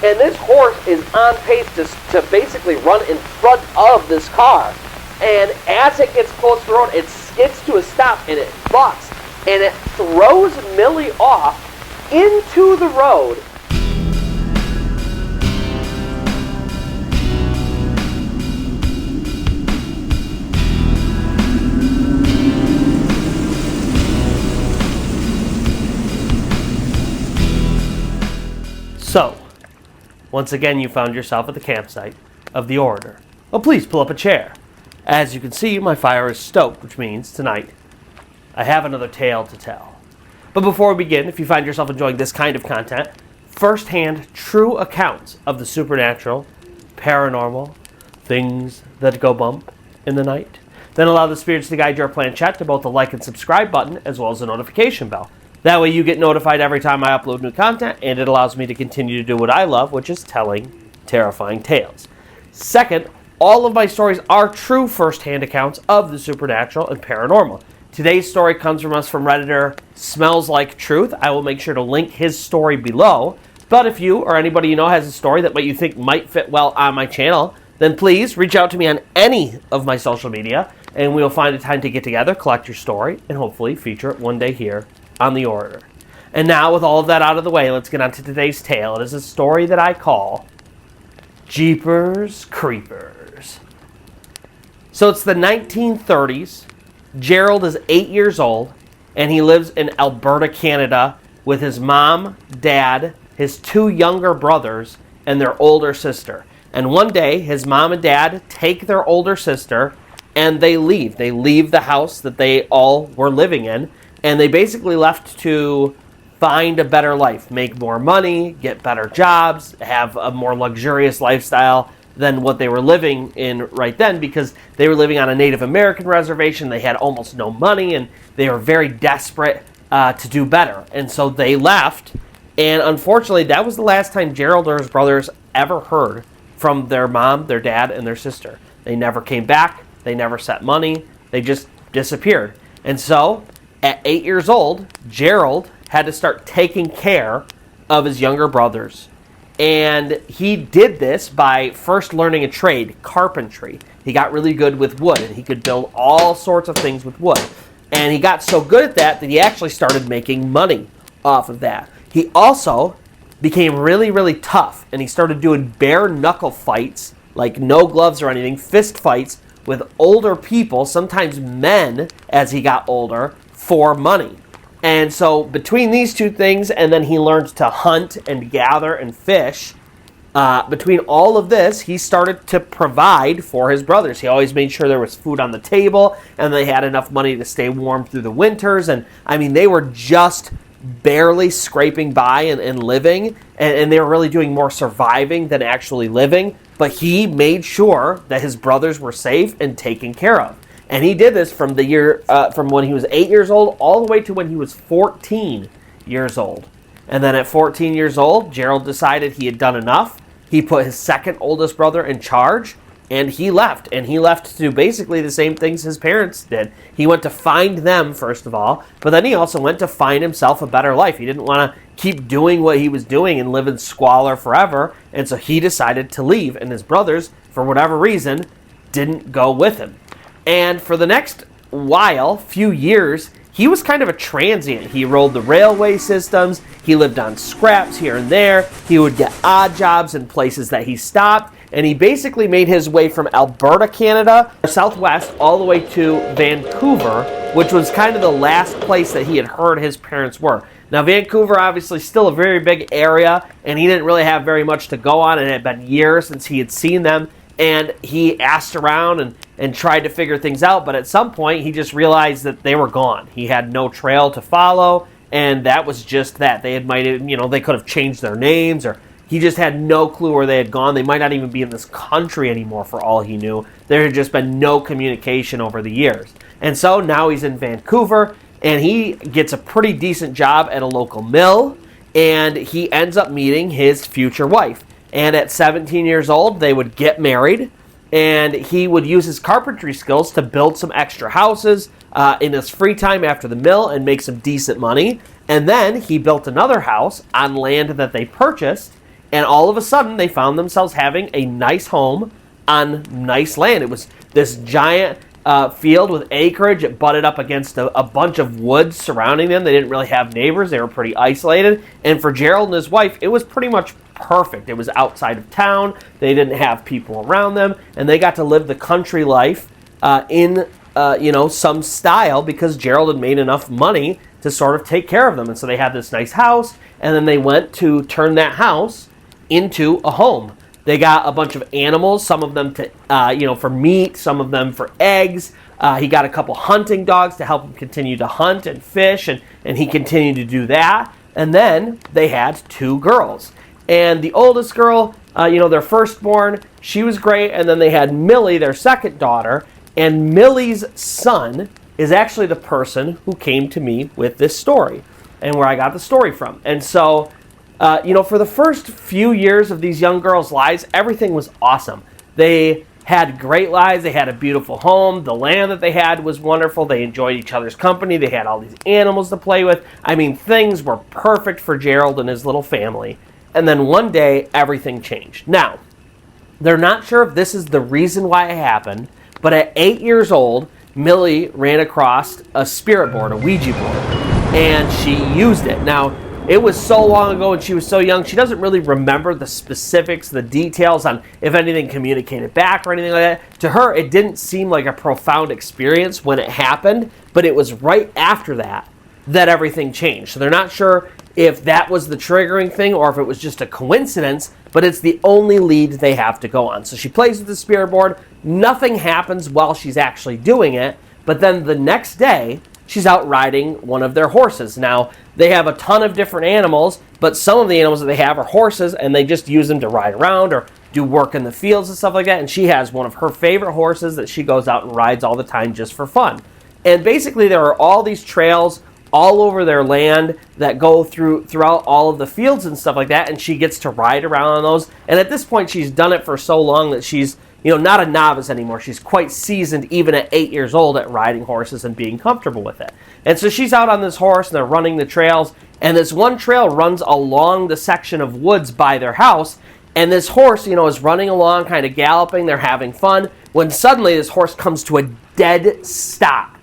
And this horse is on pace to basically run in front of this car. And as it gets close to the road, it skids to a stop and it bucks. And it throws Millie off into the road. So, once again you found yourself at the campsite of the Orator. Well, please pull up a chair. As you can see, my fire is stoked, which means tonight I have another tale to tell. But before we begin, if you find yourself enjoying this kind of content, first-hand true accounts of the supernatural, paranormal, things that go bump in the night, then allow the spirits to guide your planchette to both the like and subscribe button as well as the notification bell. That way you get notified every time I upload new content, and it allows me to continue to do what I love, which is telling terrifying tales. Second, all of my stories are true first-hand accounts of the supernatural and paranormal. Today's story comes from Redditor Smells Like Truth. I will make sure to link his story below. But if you or anybody you know has a story that you think might fit well on my channel, then please reach out to me on any of my social media, and we'll find a time to get together, collect your story, and hopefully feature it one day here on the Orator. And now, with all of that out of the way, let's get on to today's tale. It is a story that I call Jeepers Creepers. So it's the 1930s. Gerald is 8 years old, and he lives in Alberta, Canada, with his mom, dad, his two younger brothers, and their older sister. And one day, his mom and dad take their older sister, and they leave. They leave the house that they all were living in, and they basically left to find a better life, make more money, get better jobs, have a more luxurious lifestyle than what they were living in right then, because they were living on a Native American reservation. They had almost no money, and they were very desperate to do better. And so they left, and unfortunately, that was the last time Gerald or his brothers ever heard from their mom, their dad, and their sister. They never came back. They never sent money. They just disappeared. And so, at 8 years old, Gerald had to start taking care of his younger brothers. And he did this by first learning a trade, carpentry. He got really good with wood, and he could build all sorts of things with wood. And he got so good at that he actually started making money off of that. He also became really, really tough, and he started doing bare-knuckle fights, like no gloves or anything, fist fights with older people, sometimes men, as he got older, for money. And so between these two things, and then he learned to hunt and gather and fish, between all of this, he started to provide for his brothers. He always made sure there was food on the table, and they had enough money to stay warm through the winters. And I mean, they were just barely scraping by and living, and they were really doing more surviving than actually living. But he made sure that his brothers were safe and taken care of. And he did this from from when he was 8 years old all the way to when he was 14 years old. And then at 14 years old, Gerald decided he had done enough. He put his second oldest brother in charge, and he left. And he left to do basically the same things his parents did. He went to find them, first of all, but then he also went to find himself a better life. He didn't want to keep doing what he was doing and live in squalor forever, and so he decided to leave. And his brothers, for whatever reason, didn't go with him. And for the next few years, he was kind of a transient. He rode the railway systems. He lived on scraps here and there. He would get odd jobs in places that he stopped. And he basically made his way from Alberta, Canada, southwest, all the way to Vancouver, which was kind of the last place that he had heard his parents were. Now, Vancouver, obviously, still a very big area, and he didn't really have very much to go on. And it had been years since he had seen them. And he asked around and tried to figure things out, but at some point he just realized that they were gone. He had no trail to follow, and that was just that. They they could have changed their names, or he just had no clue where they had gone. They might not even be in this country anymore for all he knew. There had just been no communication over the years. And so now he's in Vancouver, and he gets a pretty decent job at a local mill, and he ends up meeting his future wife. And at 17 years old, they would get married, and he would use his carpentry skills to build some extra houses in his free time after the mill and make some decent money. And then he built another house on land that they purchased, And all of a sudden, they found themselves having a nice home on nice land. It was this giant field with acreage. It butted up against a bunch of woods surrounding them. They didn't really have neighbors. They were pretty isolated. And for Gerald and his wife, it was pretty much perfect. It was outside of town. They didn't have people around them. And they got to live the country life in some style, because Gerald had made enough money to sort of take care of them. And so they had this nice house, and then they went to turn that house into a home. They got a bunch of animals, some of them to, for meat, some of them for eggs. He got a couple hunting dogs to help him continue to hunt and fish, and he continued to do that. And then they had 2 girls. And the oldest girl, their firstborn, she was great. And then they had Millie, their second daughter. And Millie's son is actually the person who came to me with this story and where I got the story from. And so, for the first few years of these young girls' lives, everything was awesome. They had great lives. They had a beautiful home. The land that they had was wonderful. They enjoyed each other's company. They had all these animals to play with. I mean, things were perfect for Gerald and his little family. And then one day, everything changed. Now, they're not sure if this is the reason why it happened, but at 8 years old, Millie ran across a spirit board, a Ouija board, and she used it. Now, it was so long ago and she was so young, she doesn't really remember the specifics, the details on if anything communicated back or anything like that. To her, it didn't seem like a profound experience when it happened, but it was right after that everything changed. So they're not sure if that was the triggering thing or if it was just a coincidence, but it's the only lead they have to go on. So she plays with the spirit board. Nothing happens while she's actually doing it, but then the next day, she's out riding one of their horses. Now, they have a ton of different animals, but some of the animals that they have are horses, and they just use them to ride around or do work in the fields and stuff like that. And she has one of her favorite horses that she goes out and rides all the time just for fun. And basically, there are all these trails all over their land that go throughout all of the fields and stuff like that, and she gets to ride around on those. And at this point, she's done it for so long that she's not a novice anymore. She's quite seasoned, even at 8 years old, at riding horses and being comfortable with it. And so she's out on this horse, and they're running the trails, and this one trail runs along the section of woods by their house, and this horse, is running along, kind of galloping. They're having fun, when suddenly this horse comes to a dead stop.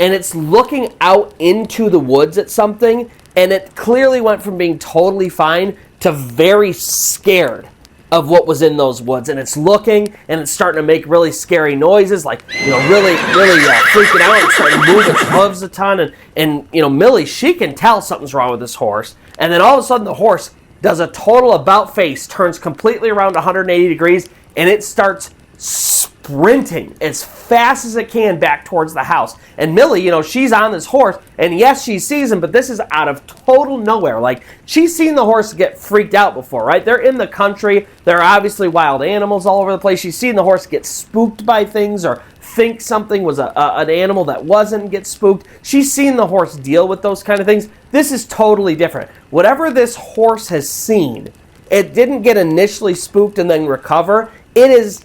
And it's looking out into the woods at something, and it clearly went from being totally fine to very scared of what was in those woods. And it's looking, and it's starting to make really scary noises, like, really freaking out and starting to move its hooves a ton. And Millie, she can tell something's wrong with this horse. And then all of a sudden, the horse does a total about face, turns completely around 180 degrees, and it starts sprinting as fast as it can back towards the house. And Millie, she's on this horse, and yes, she sees him, but this is out of total nowhere. Like, she's seen the horse get freaked out before, right? They're in the country. There are obviously wild animals all over the place. She's seen the horse get spooked by things or think something was an animal that wasn't, get spooked. She's seen the horse deal with those kind of things. This is totally different. Whatever this horse has seen, it didn't get initially spooked and then recover. It is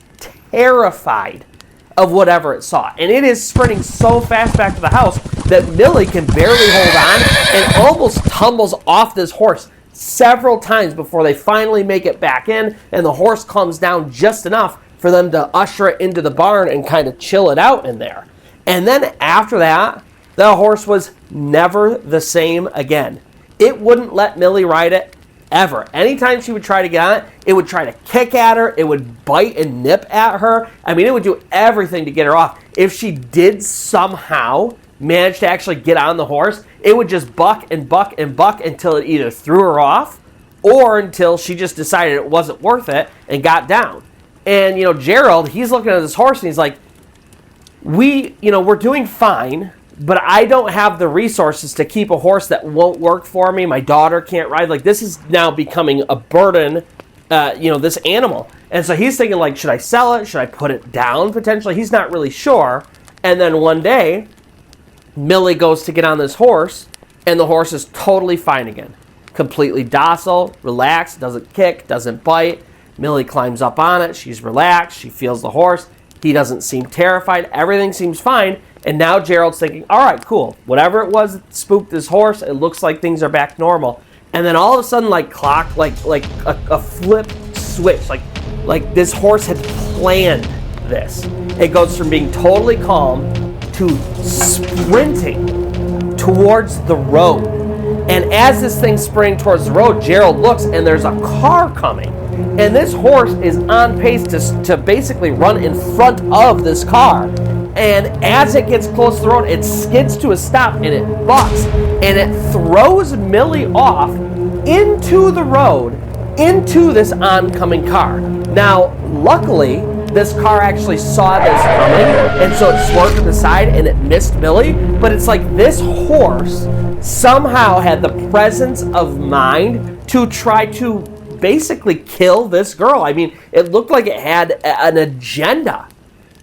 terrified of whatever it saw. And it is sprinting so fast back to the house that Millie can barely hold on and almost tumbles off this horse several times before they finally make it back in, and the horse calms down just enough for them to usher it into the barn and kind of chill it out in there. And then after that, the horse was never the same again. It wouldn't let Millie ride it ever. Anytime she would try to get on it, it would try to kick at her. It would bite and nip at her. I mean, it would do everything to get her off. If she did somehow manage to actually get on the horse, it would just buck and buck and buck until it either threw her off or until she just decided it wasn't worth it and got down. And, Gerald, he's looking at this horse and he's like, we're doing fine, but I don't have the resources to keep a horse that won't work for me. My daughter can't ride. Like, this is now becoming a burden, this animal. And so he's thinking, like, should I sell it? Should I put it down potentially? He's not really sure. And then one day, Millie goes to get on this horse, and the horse is totally fine again. Completely docile, relaxed, doesn't kick, doesn't bite. Millie climbs up on it. She's relaxed. She feels the horse. He doesn't seem terrified. Everything seems fine. And now Gerald's thinking, all right, cool. Whatever it was that spooked this horse, it looks like things are back normal. And then all of a sudden, like clock, like a flip switch, like this horse had planned this. It goes from being totally calm to sprinting towards the road. And as this thing's sprinting towards the road, Gerald looks and there's a car coming. And this horse is on pace to basically run in front of this car. And as it gets close to the road, it skids to a stop and it bucks. And it throws Millie off into the road, into this oncoming car. Now, luckily, this car actually saw this coming, and so it swerved to the side and it missed Millie. But it's like this horse somehow had the presence of mind to try to basically kill this girl. I mean, it looked like it had an agenda.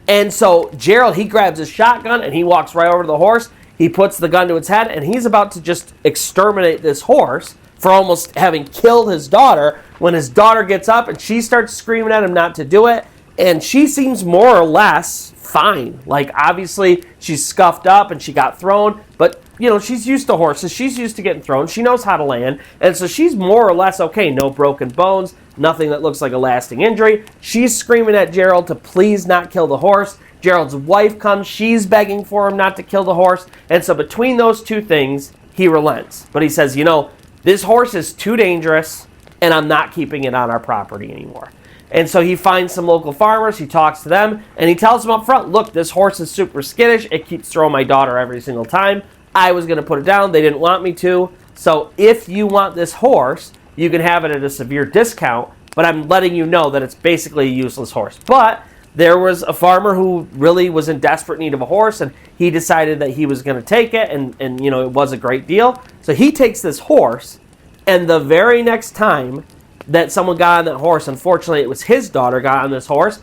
And so Gerald, he grabs his shotgun and he walks right over to the horse. He puts the gun to its head and he's about to just exterminate this horse for almost having killed his daughter, when his daughter gets up and she starts screaming at him not to do it. And she seems more or less fine. Like, obviously, she's scuffed up and she got thrown, but, you know, she's used to horses. She's used to getting thrown. She knows how to land. And so she's more or less okay. No broken bones, nothing that looks like a lasting injury. She's screaming at Gerald to please not kill the horse. Gerald's wife comes. She's begging for him not to kill the horse. And so between those two things, he relents. But he says, you know, this horse is too dangerous, and I'm not keeping it on our property anymore. And so he finds some local farmers, he talks to them, and he tells them up front, look, this horse is super skittish, it keeps throwing my daughter every single time. I was going to put it down, they didn't want me to. So if you want this horse, you can have it at a severe discount, but I'm letting you know that it's basically a useless horse. But there was a farmer who really was in desperate need of a horse, and he decided that he was going to take it, and you know, it was a great deal. So he takes this horse, and the very next time that someone got on that horse, unfortunately it was his daughter got on this horse,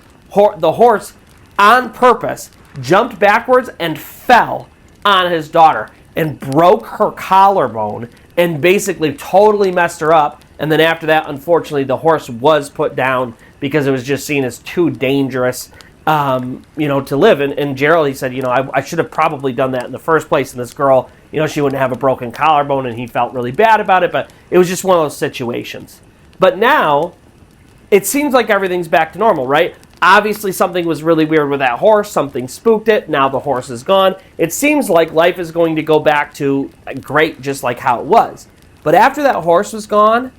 the horse on purpose jumped backwards and fell on his daughter and broke her collarbone and basically totally messed her up. And then after that, unfortunately, the horse was put down because it was just seen as too dangerous, to live. And Gerald, he said, I should have probably done that in the first place. And this girl, she wouldn't have a broken collarbone, and he felt really bad about it. But it was just one of those situations. But now, it seems like everything's back to normal, right? Obviously, something was really weird with that horse. Something spooked it. Now the horse is gone. It seems like life is going to go back to great, just like how it was. But after that horse was gone,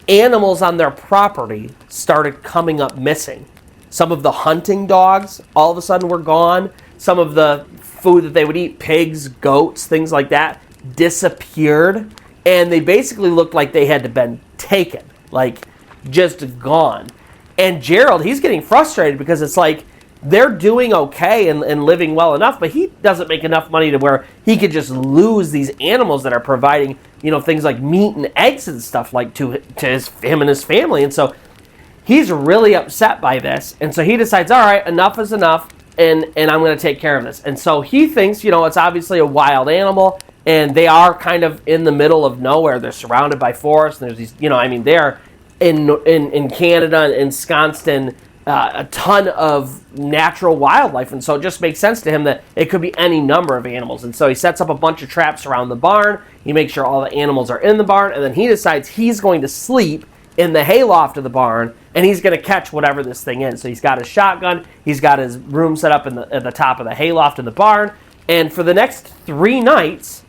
animals on their property started coming up missing. Some of the hunting dogs all of a sudden were gone. Some of the food that they would eat, pigs, goats, things like that, disappeared. And they basically looked like they had been taken, like just gone. And Gerald, he's getting frustrated because it's like they're doing okay and living well enough, but he doesn't make enough money to where he could just lose these animals that are providing, things like meat and eggs and stuff like to him and his family. And so he's really upset by this. And so he decides, all right, enough is enough, and I'm going to take care of this. And so he thinks, it's obviously a wild animal, and they are kind of in the middle of nowhere. They're surrounded by forests, and there's these, they're in Canada and ensconced in a ton of natural wildlife, and so it just makes sense to him that it could be any number of animals. And so he sets up a bunch of traps around the barn. He makes sure all the animals are in the barn, and then he decides he's going to sleep in the hayloft of the barn, and he's going to catch whatever this thing is. So he's got his shotgun, he's got his room set up at the top of the hayloft in the barn, and for the next 3 nights,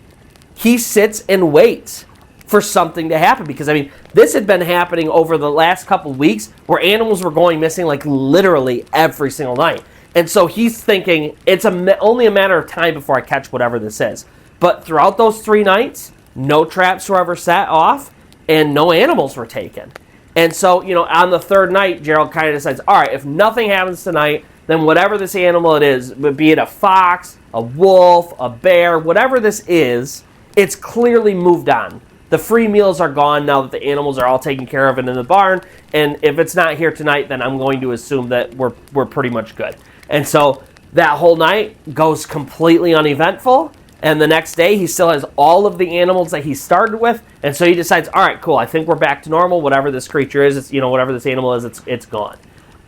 he sits and waits for something to happen, because this had been happening over the last couple of weeks where animals were going missing like literally every single night. And so he's thinking it's only a matter of time before I catch whatever this is. But throughout those 3 nights, no traps were ever set off and no animals were taken. And so, on the 3rd night, Gerald kind of decides, all right, if nothing happens tonight, then whatever this animal it is, be it a fox, a wolf, a bear, whatever this is, it's clearly moved on. The free meals are gone now that the animals are all taken care of and in the barn. And if it's not here tonight, then I'm going to assume that we're pretty much good. And so that whole night goes completely uneventful. And the next day, he still has all of the animals that he started with. And so he decides, all right, cool, I think we're back to normal. Whatever this creature is, it's, whatever this animal is, it's gone.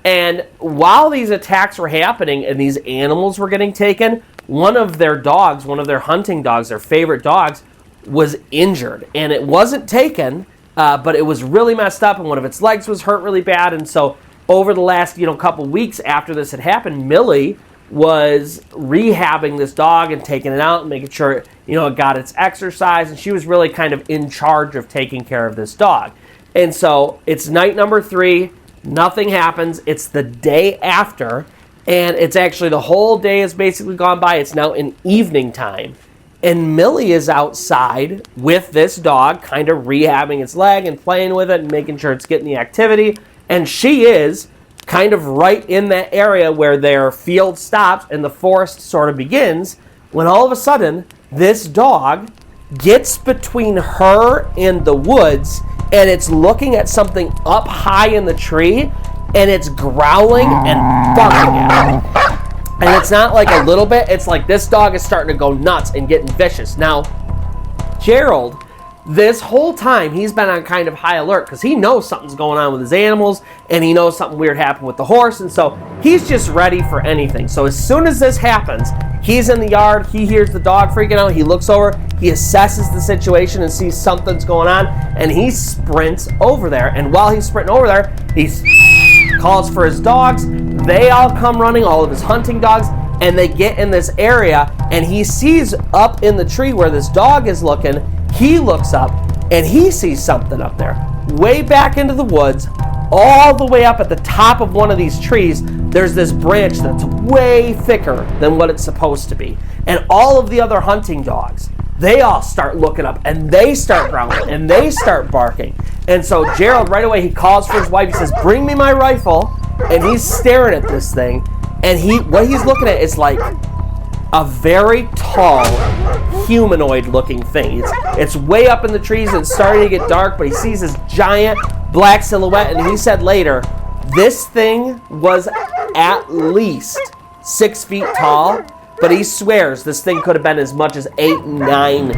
And while these attacks were happening and these animals were getting taken, one of their dogs, one of their hunting dogs, their favorite dogs, was injured, and it wasn't taken, but it was really messed up, and one of its legs was hurt really bad. And so over the last couple weeks after this had happened, Millie was rehabbing this dog and taking it out and making sure it got its exercise, and she was really kind of in charge of taking care of this dog. And so it's night number 3, nothing happens. It's the day after, and it's actually the whole day has basically gone by. It's now in evening time, and Millie is outside with this dog, kind of rehabbing its leg and playing with it and making sure it's getting the activity. And she is kind of right in that area where their field stops and the forest sort of begins, when all of a sudden this dog gets between her and the woods, and it's looking at something up high in the tree, and it's growling and barking at it. And it's not like a little bit, it's like this dog is starting to go nuts and getting vicious. Now, Gerald, this whole time, he's been on kind of high alert because he knows something's going on with his animals, and he knows something weird happened with the horse, and so he's just ready for anything. So as soon as this happens, he's in the yard, he hears the dog freaking out, he looks over, he assesses the situation and sees something's going on, and he sprints over there. And while he's sprinting over there, he calls for his dogs. They all come running, all of his hunting dogs, and they get in this area, and he sees up in the tree where this dog is looking. He looks up, and he sees something up there, way back into the woods, all the way up at the top of one of these trees. There's this branch that's way thicker than what it's supposed to be. And all of the other hunting dogs, they all start looking up, and they start growling, and they start barking. And so Gerald, right away, he calls for his wife. He says, "Bring me my rifle." And he's staring at this thing, and what he's looking at is like a very tall, humanoid-looking thing. It's way up in the trees, and it's starting to get dark, but he sees this giant black silhouette, and he said later, this thing was at least 6 feet tall, but he swears this thing could have been as much as 8, 9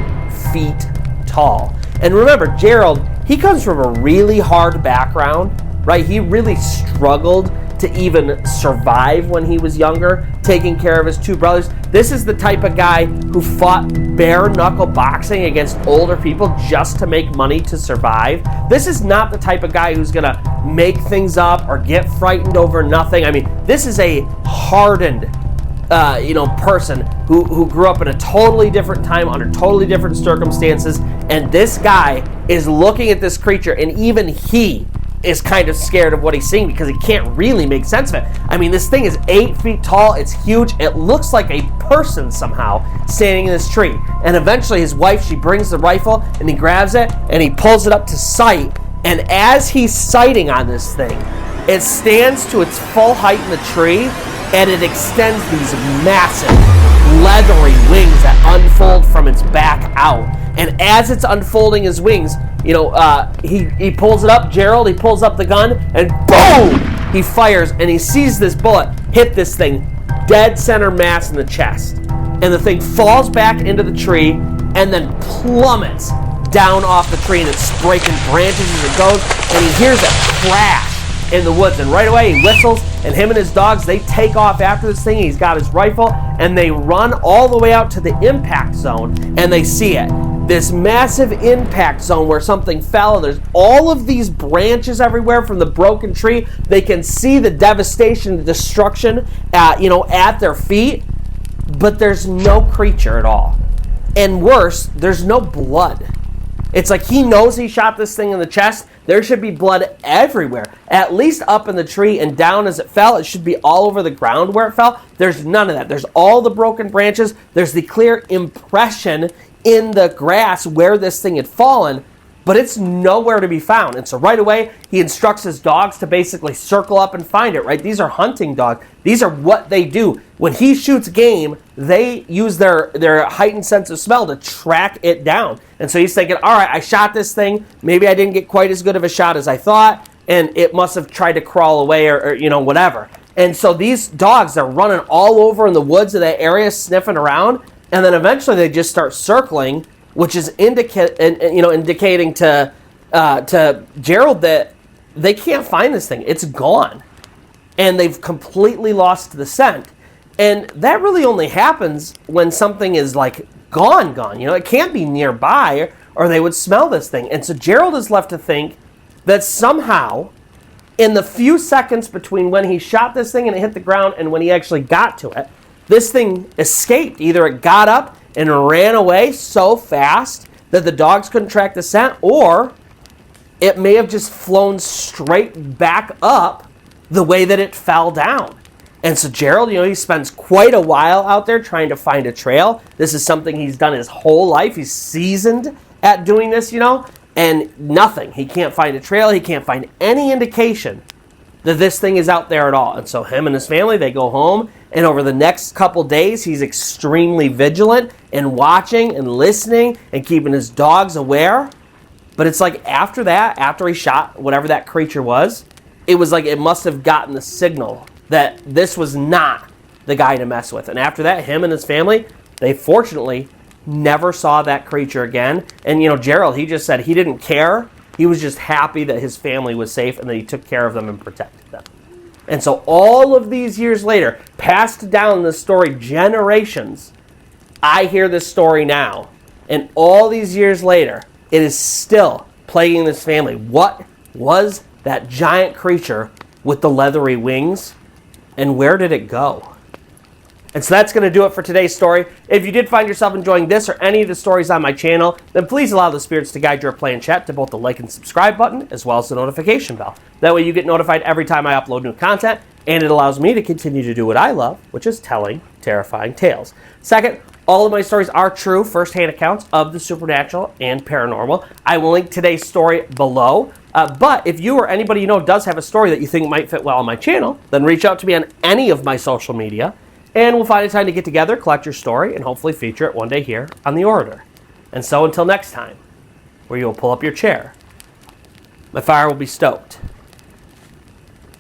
feet tall. And remember, Gerald, he comes from a really hard background, right? He really struggled to even survive when he was younger, taking care of his 2 brothers. This is the type of guy who fought bare-knuckle boxing against older people just to make money to survive. This is not the type of guy who's gonna make things up or get frightened over nothing. I mean, this is a hardened person who grew up in a totally different time under totally different circumstances, and this guy is looking at this creature, and even he is kind of scared of what he's seeing because he can't really make sense of it. I mean, this thing is 8 feet tall, it's huge, it looks like a person somehow standing in this tree. And eventually his wife, she brings the rifle, and he grabs it, and he pulls it up to sight, and as he's sighting on this thing, it stands to its full height in the tree, and it extends these massive, leathery wings that unfold from its back out. And as it's unfolding his wings, he pulls it up, Gerald, he pulls up the gun, and boom! He fires, and he sees this bullet hit this thing dead center mass in the chest. And the thing falls back into the tree, and then plummets down off the tree, and it's breaking branches as it goes, and he hears a crash in the woods, and right away he whistles, and him and his dogs, they take off after this thing. He's got his rifle, and they run all the way out to the impact zone, and they see it. This massive impact zone where something fell, and there's all of these branches everywhere from the broken tree. They can see the devastation, the destruction at their feet, but there's no creature at all. And worse, there's no blood. It's like he knows he shot this thing in the chest. There should be blood everywhere, at least up in the tree and down as it fell. It should be all over the ground where it fell. There's none of that. There's all the broken branches. There's the clear impression in the grass where this thing had fallen, but it's nowhere to be found. And so right away, he instructs his dogs to basically circle up and find it, right? These are hunting dogs. These are what they do. When he shoots game, they use their heightened sense of smell to track it down. And so he's thinking, all right, I shot this thing. Maybe I didn't get quite as good of a shot as I thought, and it must have tried to crawl away or whatever. And so these dogs are running all over in the woods of that area, sniffing around, and then eventually they just start circling, which is indicating to Gerald that they can't find this thing. It's gone. And they've completely lost the scent. And that really only happens when something is like gone. It can't be nearby or they would smell this thing. And so Gerald is left to think that somehow, in the few seconds between when he shot this thing and it hit the ground and when he actually got to it, this thing escaped. Either it got up and ran away so fast that the dogs couldn't track the scent, or it may have just flown straight back up the way that it fell down. And so Gerald, he spends quite a while out there trying to find a trail. This is something he's done his whole life. He's seasoned at doing this, and nothing. He can't find a trail. He can't find any indication that this thing is out there at all. And so him and his family, they go home, and over the next couple days, he's extremely vigilant and watching and listening and keeping his dogs aware. But it's like after that, after he shot whatever that creature was, it was like it must have gotten the signal that this was not the guy to mess with. And after that, him and his family, they fortunately never saw that creature again. And, Gerald, he just said he didn't care. He was just happy that his family was safe and that he took care of them and protected them. And so all of these years later, passed down this story generations, I hear this story now. And all these years later, it is still plaguing this family. What was that giant creature with the leathery wings? And where did it go? And so that's going to do it for today's story. If you did find yourself enjoying this or any of the stories on my channel, then please allow the spirits to guide your play and chat to both the like and subscribe button as well as the notification bell. That way you get notified every time I upload new content, and it allows me to continue to do what I love, which is telling terrifying tales. Second, all of my stories are true first-hand accounts of the supernatural and paranormal. I will link today's story below. But if you or anybody you know does have a story that you think might fit well on my channel, then reach out to me on any of my social media, and we'll find a time to get together, collect your story, and hopefully feature it one day here on The Orator. And so until next time, where you will pull up your chair, my fire will be stoked,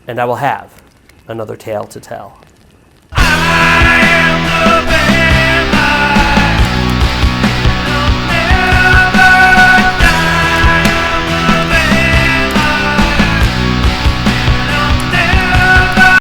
and I will have another tale to tell.